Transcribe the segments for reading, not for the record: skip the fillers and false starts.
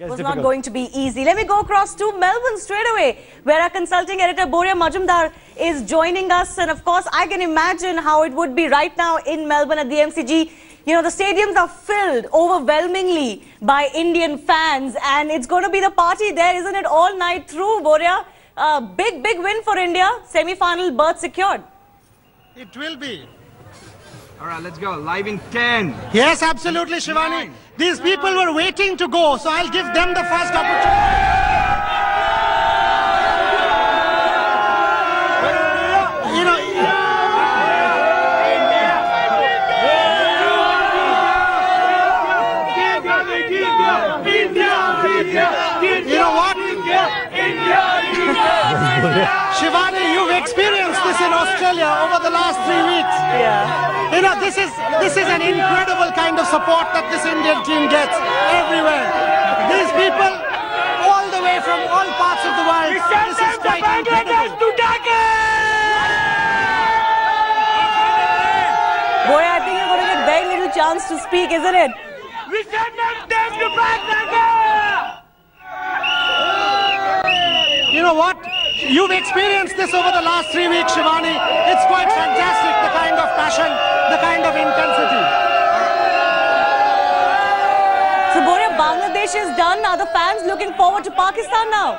Was not going to be easy. Let me go across to Melbourne straight away, where our consulting editor Boria Majumdar is joining us. And of course, I can imagine how it would be right now in Melbourne at the MCG. You know, the stadiums are filled overwhelmingly by Indian fans, and it's going to be the party there, isn't it, all night through, Boria? Big win for India. Semi-final berth secured. It will be. All right, let's go. Live in 10. Yes, absolutely, Shivani. 9. These people were waiting to go, so I'll give them the first opportunity. You know, what? Shivani, you've experienced this in Australia over the last 3 weeks. Yeah. You know, this is an incredible kind of support that this Indian team gets everywhere. These people, all the way from all parts of the world, this is quite incredible. Boy, I think you're going to get very little chance to speak, isn't it? We send them to Bangladesh! You know what? You've experienced this over the last 3 weeks, Shivani. It's quite fantastic, the kind of passion, the kind of intensity. So, Boria, Bangladesh is done. Are the fans looking forward to Pakistan now?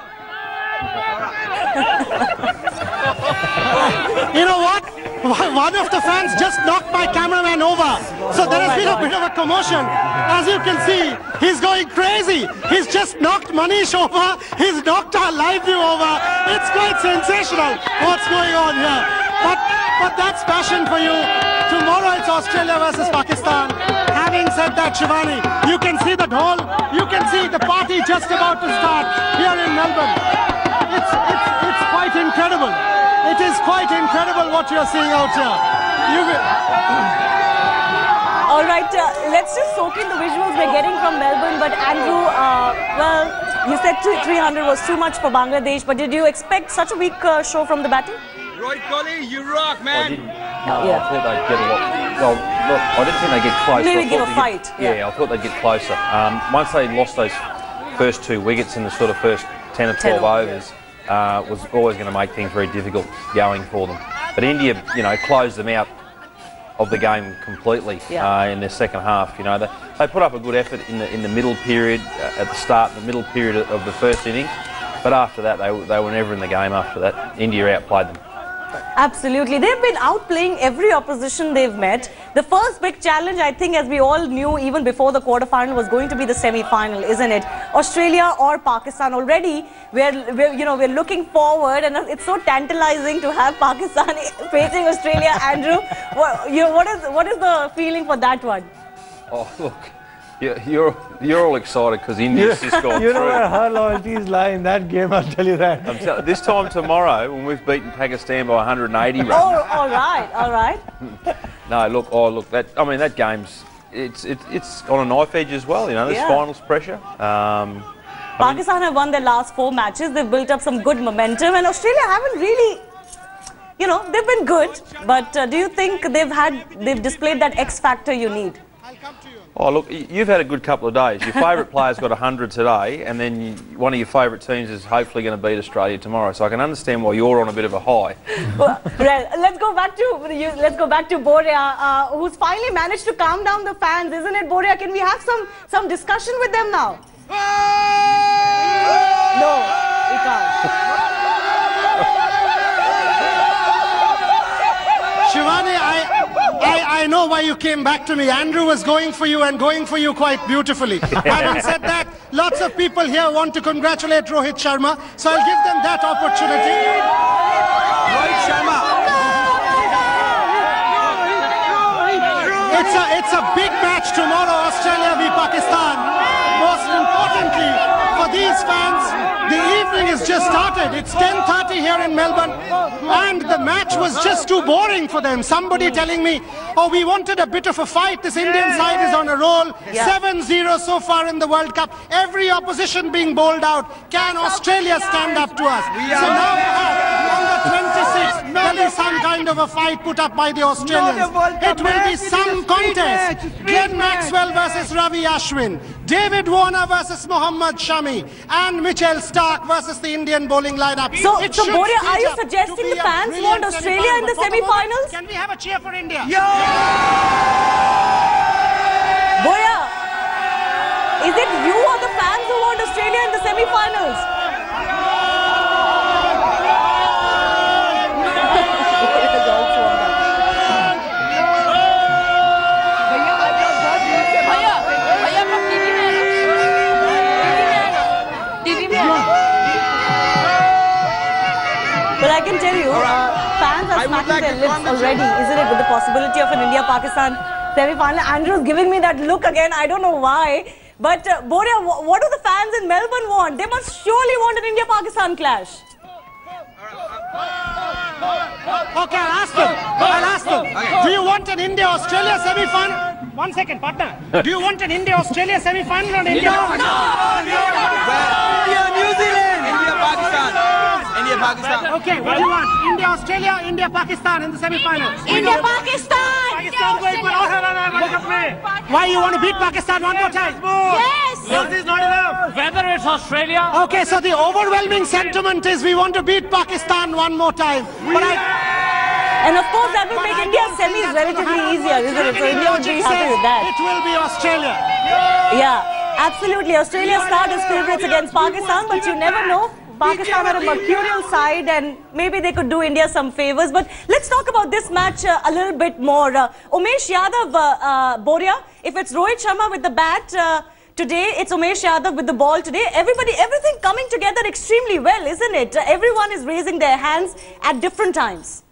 You know what? One of the fans just knocked my cameraman over. So there has been a bit of a commotion. As you can see, he's going crazy. He's just knocked Manish over. He's knocked our live view over. It's quite sensational what's going on here. But that's passion for you. Tomorrow it's Australia versus Pakistan. Having said that, Shivani, you can see the whole, you can see the party just about to start here in Melbourne. It's quite incredible. It is quite incredible what you're seeing out here. All right, let's just soak in the visuals we're getting from Melbourne. But Andrew, well, you said 300 was too much for Bangladesh, but did you expect such a weak show from the batting? Rohit Kohli, you rock, man. I thought they'd get a lot. Well, look, I didn't think they'd get close. Maybe give a fight. Yeah, I thought they'd get closer. Once they lost those first 2 wickets in the sort of first 10 or 12 overs, was always going to make things very difficult going for them. But India, you know, closed them out of the game completely in their second half. You know, they put up a good effort in the middle period, at the start, the middle period of the first innings. But after that, they were never in the game after that. India outplayed them. Absolutely. They've been outplaying every opposition they've met. The first big challenge, I think, as we all knew even before the quarterfinal, was going to be the semi-final, isn't it? Australia or Pakistan. Already, we're looking forward, and it's so tantalizing to have Pakistan facing Australia. Andrew, what is the feeling for that one? Oh, look. You're all excited because India's just gone through. You know where her loyalties lie in that game, I'll tell you that. This time tomorrow, when we've beaten Pakistan by 180 runs. Oh, all right. No, look. That game's it's on a knife edge as well. You know, there's finals pressure. Pakistan have won their last 4 matches. They've built up some good momentum, and Australia haven't really. You know, they've been good, but do you think they've displayed that X factor you need? Oh, look, you've had a good couple of days. Your favourite player's got 100 today, and then one of your favourite teams is hopefully going to beat Australia tomorrow. So I can understand why you're on a bit of a high. Well, let's go back to Boria, who's finally managed to calm down the fans, isn't it, Boria? Can we have some discussion with them now? No, we can't. Shivani, I know why you came back to me. Andrew was going for you and going for you quite beautifully. Having said that, lots of people here want to congratulate Rohit Sharma, so I'll give them that opportunity. Rohit Sharma. It's a big match tomorrow, Australia v Pakistan. Most importantly, for these fans, the evening has just started. It's 10:30 here in Melbourne, and the match was just too boring for them. Somebody telling me, oh, we wanted a bit of a fight. This Indian side is on a roll. 7-0 so far in the World Cup. Every opposition being bowled out. Can Australia stand up to us? So now we have on the 26th there'll be some kind of a fight put up by the Australians. Not a World Cup It will be match, it is some a street contest. match, street Glenn match. Maxwell versus Ravi Ashwin, David Warner versus Mohammad Shami, and Mitchell Starc versus the Indian bowling lineup. So, It so should Boria, speed are you up to suggesting be the a fans brilliant want Australia in the semi-final? semi-finals? Can we have a cheer for India? Boria, is it you or the fans who want Australia in the semi-finals? But I can tell you, fans are smacking their lips already, isn't it, with the possibility of an India-Pakistan semi-final. Andrew's giving me that look again, I don't know why. But Boria, what do the fans in Melbourne want? They must surely want an India-Pakistan clash. Okay, I'll ask them. Do you want an India-Australia semi-final? 1 second, partner. Do you want an India-Australia semi-final or India? India, New Zealand. India, Pakistan. India, Pakistan. Okay, what do you want? India-Australia, India-Pakistan in the semi-finals? India-Pakistan! Why you want to beat Pakistan one more time? Yes! This is not enough. Whether it's Australia. Okay, so the overwhelming sentiment is we want to beat Pakistan one more time. But And of course, that will make India's semis relatively easier, isn't it? So India would be happy with that. It will be Australia. Yeah, absolutely. Australia start as favourites against Pakistan, but you never know. Pakistan are a mercurial side and maybe they could do India some favours. But let's talk about this match a little bit more. Umesh Yadav, Boria, if it's Rohit Sharma with the bat today, it's Umesh Yadav with the ball today. Everything coming together extremely well, isn't it? Everyone is raising their hands at different times.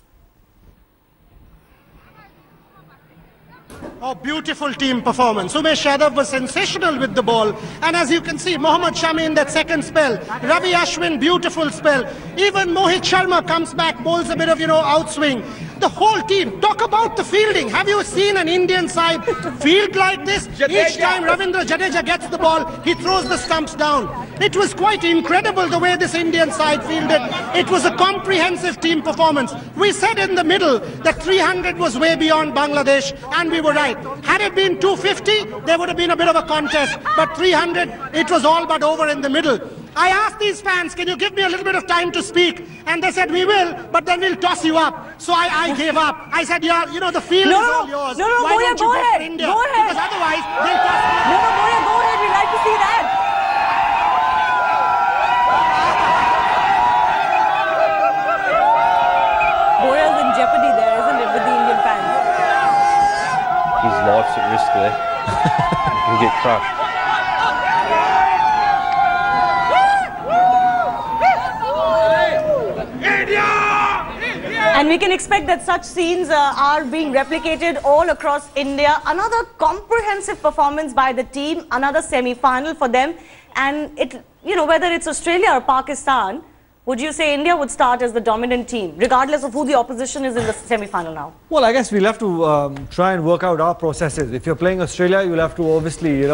Oh, beautiful team performance. Umesh Yadav was sensational with the ball. And as you can see, Mohammad Shami in that second spell. Ravi Ashwin, beautiful spell. Even Mohit Sharma comes back, bowls a bit of, outswing. The whole team. Talk about the fielding. Have you seen an Indian side field like this? Each time Ravindra Jadeja gets the ball, he throws the stumps down. It was quite incredible the way this Indian side fielded. It was a comprehensive team performance. We said in the middle that 300 was way beyond Bangladesh, and we were right. Had it been 250, there would have been a bit of a contest. But 300, it was all but over in the middle. I asked these fans, can you give me a little bit of time to speak? And they said, we will, but then we'll toss you up. So I gave up. I said, yeah, the field is all yours. No, Why Boria, don't you go for ahead. India? Go ahead. Because otherwise, they'll toss you. No, Boria, go ahead. We'd like to see that. Boria's in jeopardy there, isn't it, with the Indian fans? His life's at risk there. He'll get crushed. And we can expect that such scenes are being replicated all across India. Another comprehensive performance by the team, another semi-final for them. And whether it's Australia or Pakistan, would you say India would start as the dominant team, regardless of who the opposition is in the semi-final now? Well, I guess we'll have to try and work out our processes. If you're playing Australia, you'll have to obviously,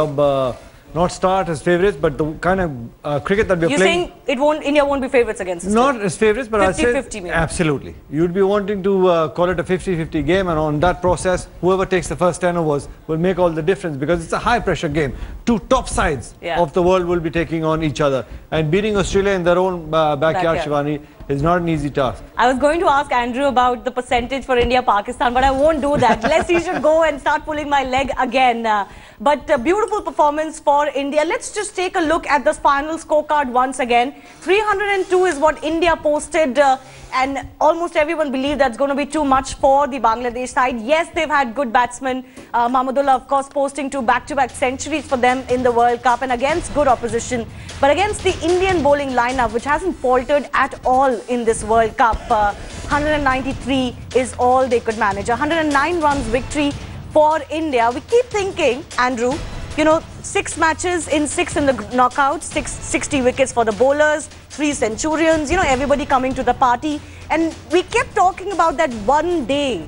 not start as favourites, but the kind of cricket that we're playing. You're saying India won't be favourites against Australia? Not as favourites, but I'd say 50-50 maybe. Absolutely. You'd be wanting to call it a 50-50 game, and on that process, whoever takes the first 10 overs will make all the difference, because it's a high-pressure game. Two top sides of the world will be taking on each other, and beating Australia in their own backyard, Shivani, is not an easy task. I was going to ask Andrew about the percentage for India-Pakistan, but I won't do that. Lest he should go and start pulling my leg again. But a beautiful performance for India. Let's just take a look at the final scorecard once again. 302 is what India posted, and almost everyone believed that's going to be too much for the Bangladesh side. Yes, they've had good batsmen. Mahmudullah, of course, posting 2 back-to-back centuries for them in the World Cup and against good opposition. But against the Indian bowling lineup, which hasn't faltered at all in this World Cup, 193 is all they could manage. 109 runs victory for India. We keep thinking, Andrew, 6 matches in 6 in the knockouts, 60 wickets for the bowlers, 3 centurions, everybody coming to the party. And we kept talking about that one day,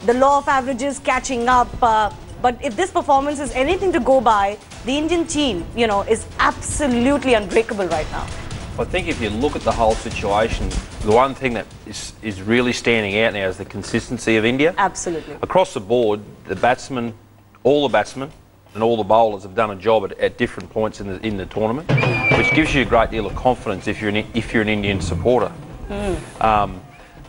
the law of averages catching up. But if this performance is anything to go by, the Indian team, is absolutely unbreakable right now. I think if you look at the whole situation, the one thing that is really standing out now is the consistency of India. Absolutely. Across the board, the batsmen, all the batsmen and all the bowlers have done a job at different points in the tournament, which gives you a great deal of confidence if you're an Indian supporter.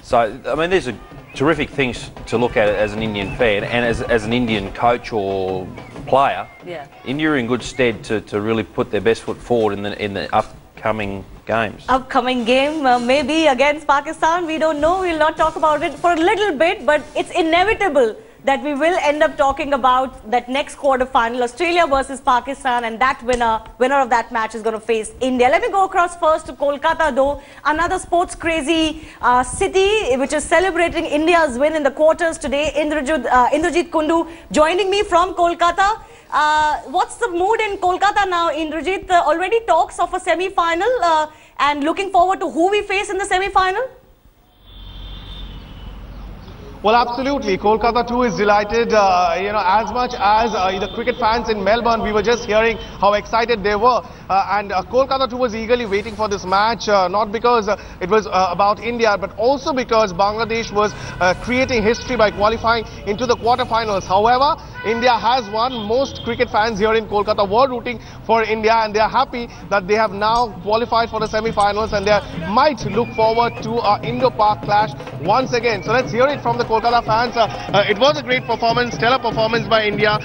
So, I mean, there's terrific things to look at as an Indian fan and as an Indian coach or player. Yeah. India are in good stead to really put their best foot forward in the upcoming games. Upcoming game, maybe against Pakistan, we don't know. We'll not talk about it for a little bit, but it's inevitable that we will end up talking about that next quarter-final, Australia versus Pakistan, and that winner of that match is going to face India. Let me go across first to Kolkata, though, another sports-crazy city which is celebrating India's win in the quarters today. Indrajit Kundu joining me from Kolkata. What's the mood in Kolkata now, Indrajit? Already talks of a semi-final and looking forward to who we face in the semi-final? Well, absolutely. Kolkata too is delighted, as much as the cricket fans in Melbourne. We were just hearing how excited they were. And Kolkata too was eagerly waiting for this match, not because it was about India, but also because Bangladesh was creating history by qualifying into the quarterfinals. However, India has won. Most cricket fans here in Kolkata were rooting for India, and they are happy that they have now qualified for the semi-finals, and they might look forward to an Indo-Pak clash once again. So let's hear it from the Kolkata fans. It was a great performance, stellar performance by India.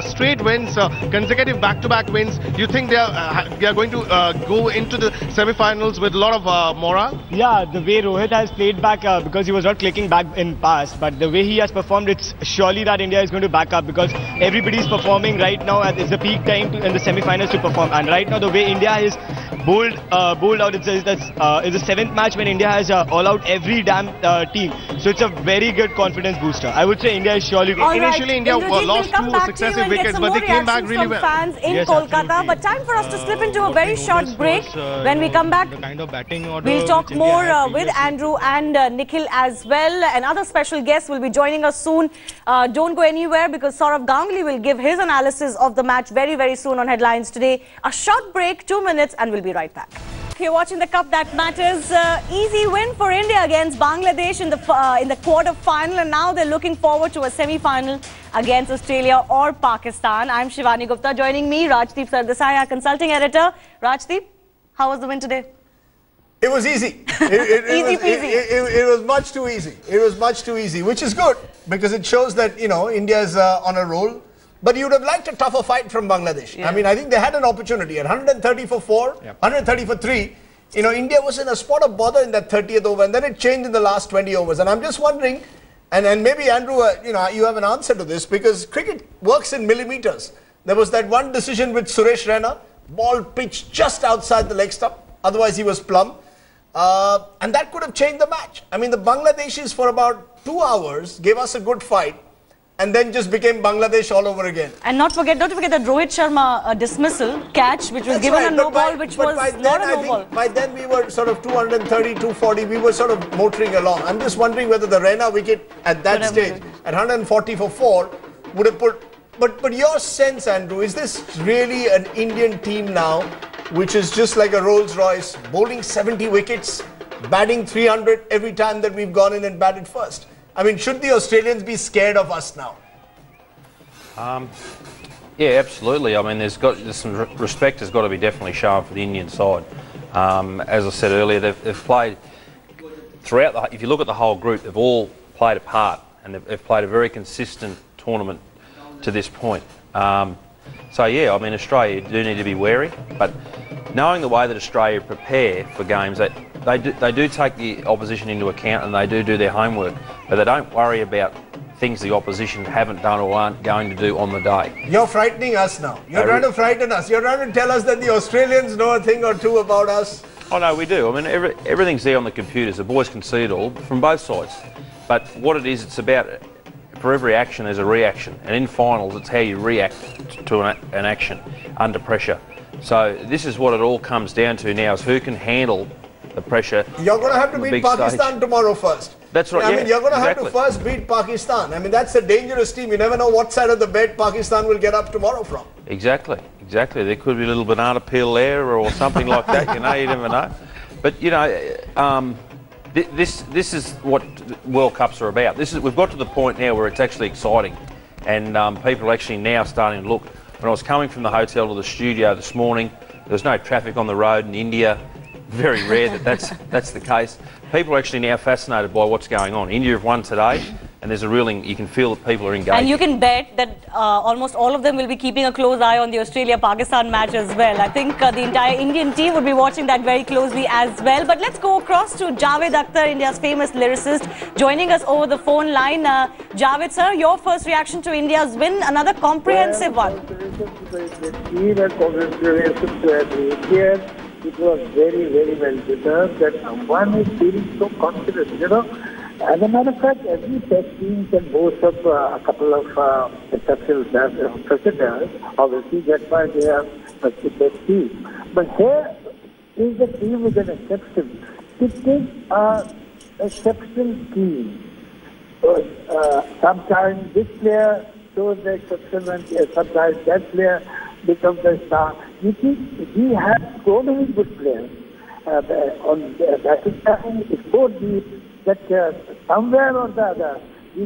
Straight wins, consecutive back-to-back wins. You think they are going to go into the semi-finals with a lot of morale? Yeah, the way Rohit has played back, because he was not clicking back in past, but the way he has performed, it's surely that India is going to back up, because everybody's performing right now. It's the peak time in the semi-finals to perform, and right now the way India is bowled out, it's the 7th match when India has all out every damn team. So it's a very good confidence booster. I would say India is surely good. Initially, India lost 2 successive wickets, but they came back really well. Fans in Kolkata, but time for us to slip into a very short break. When we come back, we'll talk more with Andrew and Nikhil as well. Another special guest will be joining us soon. Don't go anywhere, because Saurav Ganguly will give his analysis of the match very, very soon on Headlines Today. A short break, 2 minutes, and we'll be right back. You're watching the Cup That Matters. Easy win for India against Bangladesh in the quarter-final, and now they're looking forward to a semi-final against Australia or Pakistan. I'm Shivani Gupta. Joining me, Rajdeep Sardesai, our consulting editor. Rajdeep, how was the win today? It was easy. It was much too easy. It was much too easy, which is good, because it shows that, India is on a roll. But you would have liked a tougher fight from Bangladesh. Yeah. I mean, I think they had an opportunity at 130 for 4, yep. 130 for 3. India was in a spot of bother in that 30th over, and then it changed in the last 20 overs. And I'm just wondering, and maybe Andrew, you have an answer to this, because cricket works in millimeters. There was that one decision with Suresh Raina, ball pitched just outside the leg stump, otherwise he was plumb. And that could have changed the match. I mean, the Bangladeshis for about 2 hours gave us a good fight, and then just became Bangladesh all over again. And don't forget that Rohit Sharma dismissal catch, which was given a no ball, which was not a no ball. By then we were sort of 230, 240, we were sort of motoring along. I'm just wondering whether the Raina wicket at that stage, at 140 for 4, would have put... But your sense, Andrew, is this really an Indian team now, which is just like a Rolls Royce, bowling 70 wickets, batting 300 every time that we've gone in and batted first? I mean, should the Australians be scared of us now? Yeah, absolutely. I mean, there's some respect has got to be definitely shown for the Indian side. As I said earlier, they've played throughout if you look at the whole group, they've all played a part, and they've played a very consistent tournament to this point. So yeah, I mean, Australia do need to be wary, but knowing the way that Australia prepare for games, they do take the opposition into account, and they do their homework, but they don't worry about things the opposition haven't done or aren't going to do on the day. You're frightening us now. You're trying to frighten us. You're trying to tell us that the Australians know a thing or two about us. Oh no, we do. I mean, everything's there on the computers. The boys can see it all from both sides. But what it is, it's about, for every action there's a reaction, and in finals it's how you react to an action under pressure. So this is what it all comes down to now, is who can handle the pressure. You're going to have to beat Pakistan tomorrow first. That's right. I mean, you're going to have to first beat Pakistan. I mean, that's a dangerous team. You never know what side of the bed Pakistan will get up tomorrow from. Exactly. Exactly. There could be a little banana peel there or something like that, you know, you never know. But, you know, this is what World Cups are about. We've got to the point now where it's actually exciting, and people are actually now starting to look. When I was coming from the hotel to the studio this morning, there was no traffic on the road in India. Very rare that's the case. People are actually now fascinated by what's going on. India have won today, and there's a reeling. You can feel that people are engaged. And you can bet that almost all of them will be keeping a close eye on the Australia-Pakistan match as well. I think the entire Indian team would be watching that very closely as well. But let's go across to Javed Akhtar, India's famous lyricist, joining us over the phone line. Javed, sir, your first reaction to India's win, another comprehensive one. It was very, very well deserved that one is feeling so confident, you know. As a matter of fact, every test team can boast of a couple of exceptional precedents. Obviously, that's why they are such a best team. But here is a team with an exception. It is an exceptional team. Sometimes this player shows the exception and sometimes that player becomes the star. You see, he has so many good players. On batting time, it's so deep that somewhere or the other, he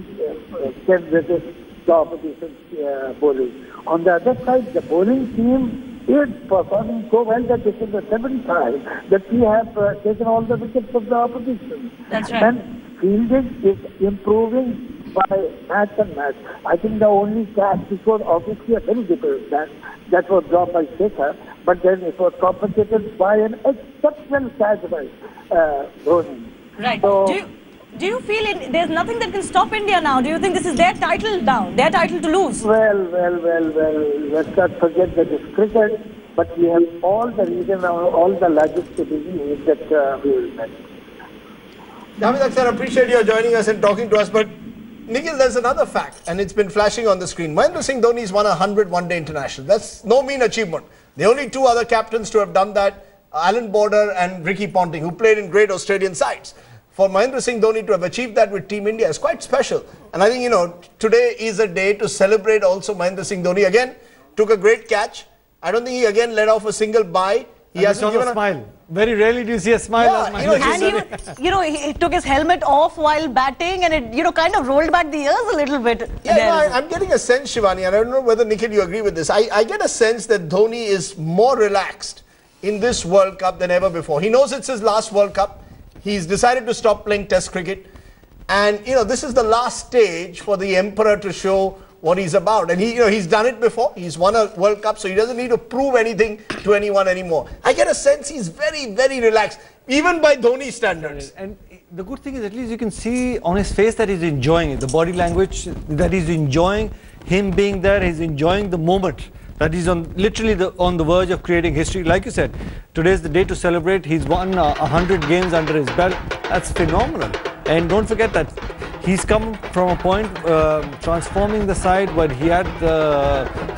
can resist the opposition's bowling. On the other side, the bowling team is performing so well that this is the seventh time that we have taken all the wickets of the opposition. That's right. And fielding is improving by match and match. I think the only catch, which was obviously a very difficult catch, that was dropped by Shekhar, but then it was compensated by an exceptional catch by Dhoni. Right. So, do you feel there's nothing that can stop India now? Do you think this is their title now, their title to lose? Well, let's not forget that it's cricket, but we have all the reason, all the logic to believe that we will win. Javed Akhtar, I appreciate you joining us and talking to us, but Nikhil, there's another fact, and it's been flashing on the screen. Mahendra Singh Dhoni's won 100 one-day international. That's no mean achievement. The only two other captains to have done that, Alan Border and Ricky Ponting, who played in great Australian sides. For Mahendra Singh Dhoni to have achieved that with Team India is quite special. And I think, you know, today is a day to celebrate also Mahendra Singh Dhoni. Again, took a great catch. I don't think he again let off a single bye. He hasn't given a smile. Very rarely do you see a smile. Yeah, he took his helmet off while batting, and it, kind of rolled back the ears a little bit. Yeah, I'm getting a sense, Shivani, and I don't know whether Nikhil you agree with this. I get a sense that Dhoni is more relaxed in this World Cup than ever before. He knows it's his last World Cup. He's decided to stop playing Test cricket, and this is the last stage for the Emperor to show what he's about. And he's done it before. He's won a World Cup, so he doesn't need to prove anything to anyone anymore. I get a sense he's very, very relaxed, even by Dhoni standards. And the good thing is at least you can see on his face that he's enjoying it. The body language, that he's enjoying him being there, he's enjoying the moment. That he's literally on the verge of creating history. Like you said, today's the day to celebrate. He's won 100 games under his belt. That's phenomenal. And don't forget that he's come from a point transforming the side when he had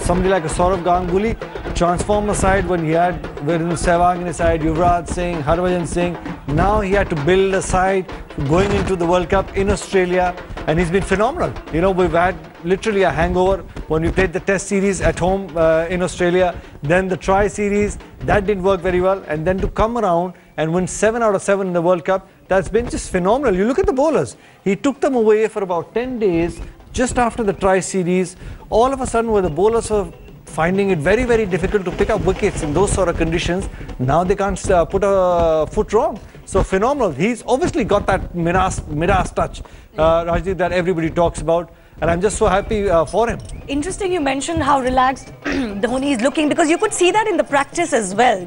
somebody like a Saurav Ganguly transform the side when he had Sehwag in his side, Yuvraj Singh, Harbhajan Singh. Now he had to build a side going into the World Cup in Australia, and he's been phenomenal. We've had literally a hangover when we played the Test series at home in Australia, then the Tri series, that didn't work very well, and then to come around and win 7 out of 7 in the World Cup, that's been just phenomenal. You look at the bowlers. He took them away for about 10 days just after the Tri series. All of a sudden, where the bowlers were finding it very, very difficult to pick up wickets in those sort of conditions, now they can't put a foot wrong. So phenomenal. He's obviously got that Midas touch, Rajdeep, that everybody talks about. And I'm just so happy for him. Interesting you mentioned how relaxed Dhoni is looking, because you could see that in the practice as well.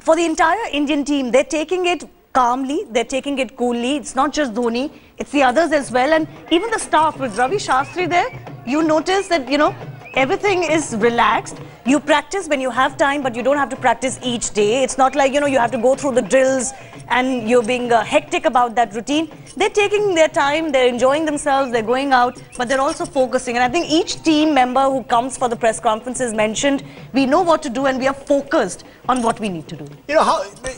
For the entire Indian team, they're taking it calmly, they're taking it coolly. It's not just Dhoni, it's the others as well. And even the staff with Ravi Shastri there, you notice that, everything is relaxed. You practice when you have time, but you don't have to practice each day. It's not like, you have to go through the drills and you're being hectic about that routine. They're taking their time, they're enjoying themselves, they're going out, but they're also focusing. And I think each team member who comes for the press conferences mentioned, we know what to do and we are focused on what we need to do.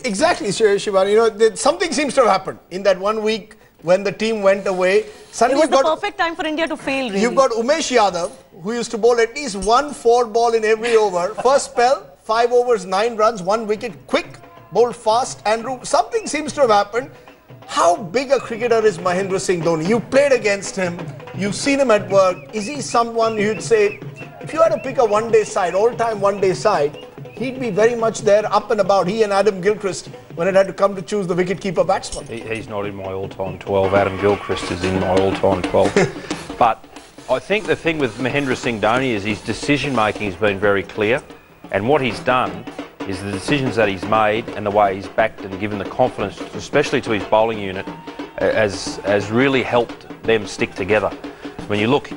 Exactly, Shivani. Something seems to have happened in that 1 week when the team went away. Suddenly it was the perfect time for India to fail, really. You've got Umesh Yadav, who used to bowl at least 1 4-ball in every over. First spell, 5 overs, 9 runs, 1 wicket, quick, bowled fast. Andrew, something seems to have happened. How big a cricketer is Mahendra Singh Dhoni? You played against him. You've seen him at work. Is he someone you'd say, if you had to pick a one-day side, all-time one-day side, he'd be very much there, up and about. He and Adam Gilchrist, when it had to come to choose the wicket-keeper batsman. He's not in my all-time 12. Adam Gilchrist is in my all-time 12. But I think the thing with Mahendra Singh Dhoni is his decision-making has been very clear. And what he's done is the decisions that he's made and the way he's backed and given the confidence, especially to his bowling unit, has really helped them stick together. When you look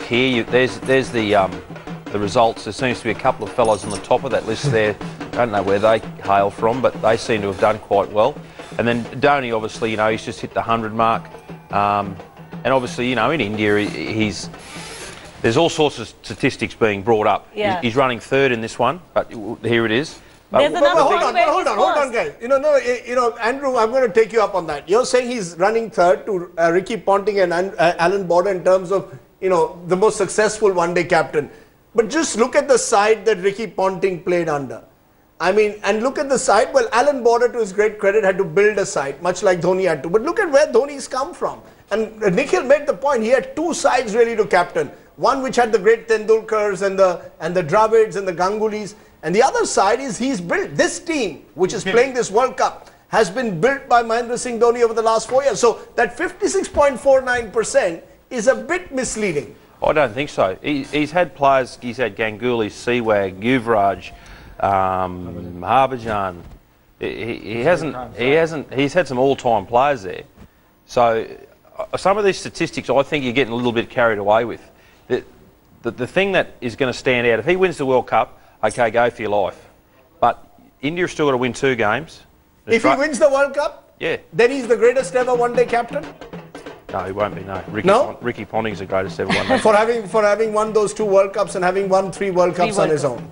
here, there's the results. There seems to be a couple of fellows on the top of that list there. I don't know where they hail from, but they seem to have done quite well. And then Dhoni, obviously, he's just hit the 100 mark. And obviously, in India, there's all sorts of statistics being brought up. Yeah. He's running third in this one, but here it is. There's another hold on, guys. Andrew, I'm going to take you up on that. You're saying he's running third to Ricky Ponting and Alan Border in terms of, the most successful one-day captain. But just look at the side that Ricky Ponting played under. And look at the side. Well, Alan Border, to his great credit, had to build a side, much like Dhoni had to. But look at where Dhoni's come from. And Nikhil made the point. He had 2 sides really to captain. One which had the great Tendulkars and the Dravids and the Gangulis. And the other side is he's built this team, which is playing this World Cup, has been built by Mahendra Singh Dhoni over the last 4 years. So that 56.49% is a bit misleading. I don't think so. He's had players. He's had Ganguly, Sehwag, Yuvraj, Harbhajan. He's had some all-time players there. So some of these statistics, I think you're getting a little bit carried away with. The thing that is going to stand out, if he wins the World Cup, okay, go for your life. But India's still got to win 2 games. If he wins the World Cup, yeah, then he's the greatest ever one-day captain? No, he won't be, no. Ricky Ponting's the greatest ever one-day for having won those 2 World Cups and having won 3 World Cups on his own.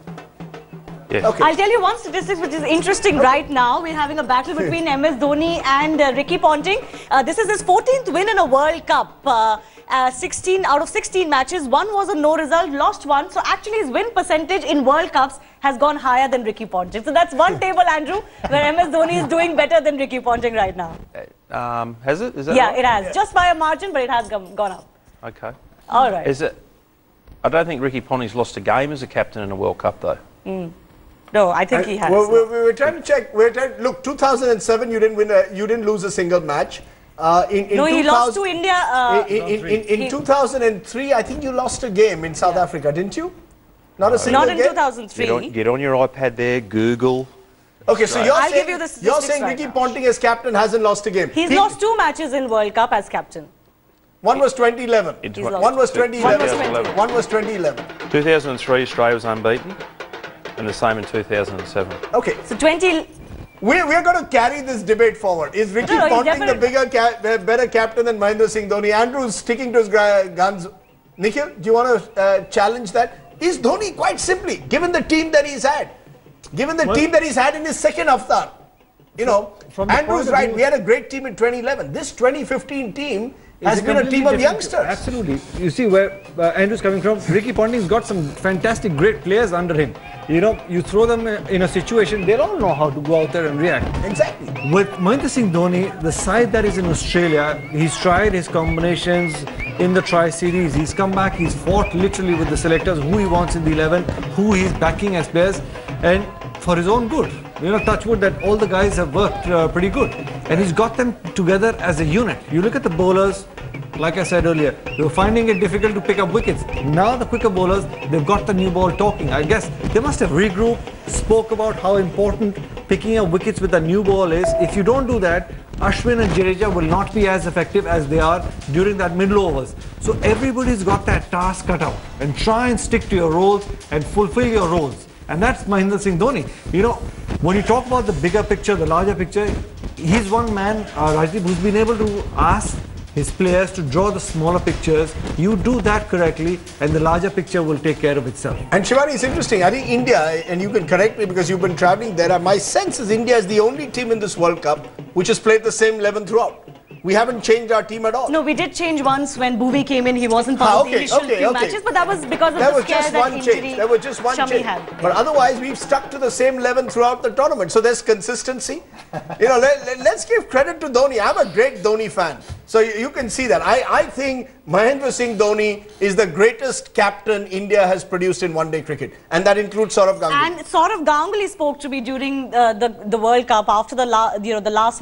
Yeah. Okay. I'll tell you one statistic which is interesting right now. We're having a battle between MS Dhoni and Ricky Ponting. This is his 14th win in a World Cup. 16 out of 16 matches. 1 was a no result, lost 1. So actually his win percentage in World Cups has gone higher than Ricky Ponting. So that's one table, Andrew, where MS Dhoni is doing better than Ricky Ponting right now. Has it? Is that yeah, right? it has. Yeah. Just by a margin, but it has gone up. Okay. All right. Is it? I don't think Ricky Ponting's lost a game as a captain in a World Cup, though. No, I think he has. Well, we were trying to check. Look, 2007, you didn't lose a single match. He lost to India. In 2003, I think you lost a game in South Africa, didn't you? Not a single game? Not in 2003. Get on your iPad there, Google. Okay, so you're saying right Ricky Ponting as captain hasn't lost a game. He's lost 2 matches in World Cup as captain. One was 2011. One was 2011. One was 2011. 2003, Australia was unbeaten. And the same in 2007. Okay. So we're going to carry this debate forward. Is Ricky Ponting the better captain than Mahendra Singh Dhoni? Andrew's sticking to his guns. Nikhil, do you want to challenge that? Is Dhoni, quite simply, given the team that he's had, given the team that he's had in his second avatar, Andrew's right. We had a great team in 2011. This 2015 team has been a team of youngsters. Absolutely. You see where Andrew's coming from. Ricky Ponting's got some fantastic, great players under him. You throw them in a situation, they'll all know how to go out there and react. Exactly. With Mahendra Singh Dhoni, the side that is in Australia, he's tried his combinations in the Tri-Series. He's come back, he's fought literally with the selectors, who he wants in the 11, who he's backing as players, and for his own good. Touch wood that all the guys have worked pretty good. And he's got them together as a unit. You look at the bowlers, like I said earlier, they were finding it difficult to pick up wickets. Now the quicker bowlers, they've got the new ball talking. I guess they must have regrouped, spoke about how important picking up wickets with the new ball is. If you don't do that, Ashwin and Jadeja will not be as effective as they are during that middle overs. So everybody's got that task cut out. And try and stick to your roles and fulfill your roles. And that's Mahendra Singh Dhoni. When you talk about the bigger picture, the larger picture, he's one man, Rajdeep, who's been able to ask his players to draw the smaller pictures. You do that correctly and the larger picture will take care of itself. And Shivani, it's interesting. I think India, and you can correct me because you've been travelling there, my sense is India is the only team in this World Cup which has played the same 11 throughout. we haven't changed our team at all. No, we did change once when Bhuvi came in. He wasn't part of the initial few matches, but that was because of the scare that injury There was just one change. But otherwise, we've stuck to the same 11 throughout the tournament. So there's consistency. You know, let's give credit to Dhoni. I'm a great Dhoni fan. So you can see that. I think Mahendra Singh Dhoni is the greatest captain India has produced in one-day cricket. And that includes Sourav Ganguly. And Sourav Ganguly spoke to me during the World Cup after the last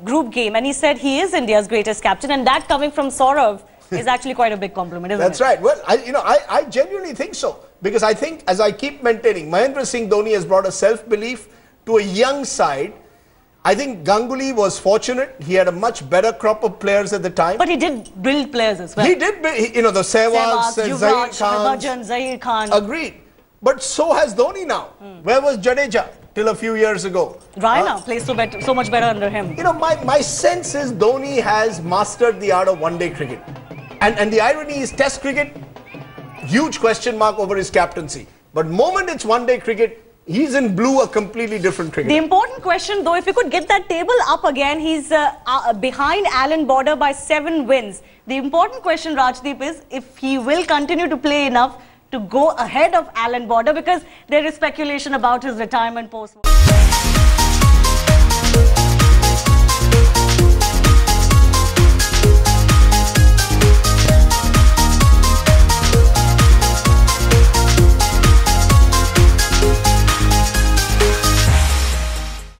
group game. And he said he is India's greatest captain. And that coming from Sourav is actually quite a big compliment, isn't it? That's right. Well, I genuinely think so. Because I think, as I keep maintaining, Mahendra Singh Dhoni has brought a self-belief to a young side. I think Ganguly was fortunate. He had a much better crop of players at the time. But he did build players as well. He did build, the Sehwags, Zahir Khan. Agreed. But so has Dhoni now. Where was Jadeja till a few years ago? Raina plays so much better under him. You know, my sense is Dhoni has mastered the art of one-day cricket. And the irony is Test cricket, huge question mark over his captaincy. But moment it's one-day cricket, he's in blue, a completely different cricketer. The important question, though, if you could get that table up again, he's behind Alan Border by 7 wins. The important question, Rajdeep, is if he will continue to play enough to go ahead of Alan Border, because there is speculation about his retirement post.